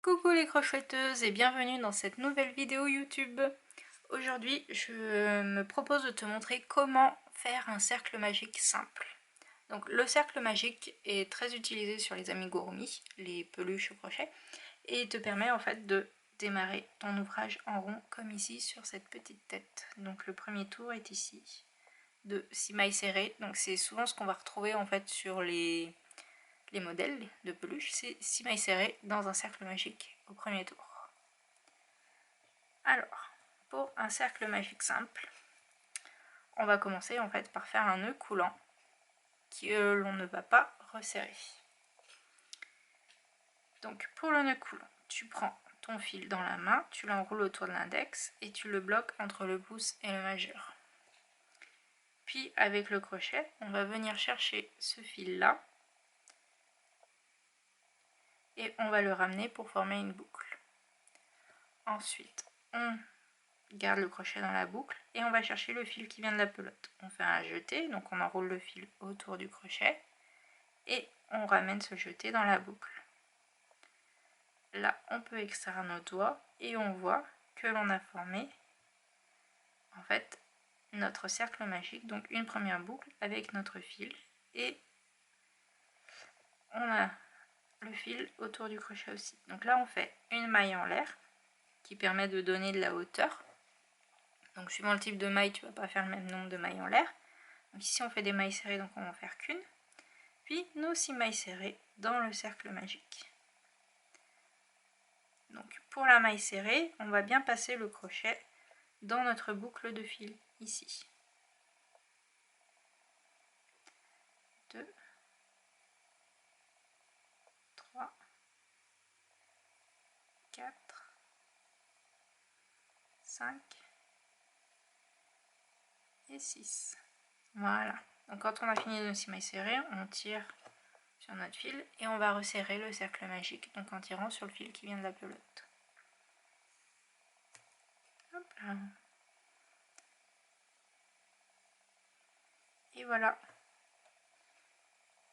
Coucou les crocheteuses et bienvenue dans cette nouvelle vidéo YouTube. Aujourd'hui, je me propose de te montrer comment faire un cercle magique simple. Donc le cercle magique est très utilisé sur les amigurumi, les peluches au crochet, et il te permet en fait de démarrer ton ouvrage en rond comme ici sur cette petite tête. Donc le premier tour est ici de 6 mailles serrées, donc c'est souvent ce qu'on va retrouver en fait sur les modèles de peluche, c'est 6 mailles serrées dans un cercle magique au premier tour. Alors, pour un cercle magique simple, on va commencer en fait par faire un nœud coulant que l'on ne va pas resserrer. Donc pour le nœud coulant, tu prends ton fil dans la main, tu l'enroules autour de l'index et tu le bloques entre le pouce et le majeur. Puis avec le crochet, on va venir chercher ce fil là et on va le ramener pour former une boucle. Ensuite, on garde le crochet dans la boucle et on va chercher le fil qui vient de la pelote. On fait un jeté, donc on enroule le fil autour du crochet et on ramène ce jeté dans la boucle. Là, on peut extraire nos doigts et on voit que l'on a formé en fait notre cercle magique, donc une première boucle avec notre fil et on a le fil autour du crochet aussi. Donc là, on fait une maille en l'air qui permet de donner de la hauteur. Donc suivant le type de maille, tu vas pas faire le même nombre de mailles en l'air. Donc ici on fait des mailles serrées, donc on va en faire qu'une. Puis nos 6 mailles serrées dans le cercle magique. Donc pour la maille serrée, on va bien passer le crochet dans notre boucle de fil ici. 2, 3, 4, 5 et 6. Voilà. Donc quand on a fini nos 6 mailles serrées, on tire sur notre fil et on va resserrer le cercle magique, donc en tirant sur le fil qui vient de la pelote. Hop là. Et voilà,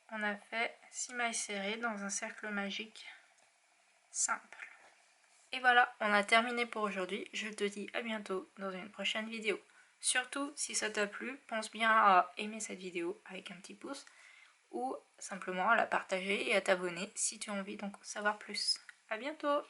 on a fait 6 mailles serrées dans un cercle magique simple. Et voilà, on a terminé pour aujourd'hui. Je te dis à bientôt dans une prochaine vidéo. Surtout, si ça t'a plu, pense bien à aimer cette vidéo avec un petit pouce ou simplement à la partager et à t'abonner si tu as envie d'en savoir plus. À bientôt!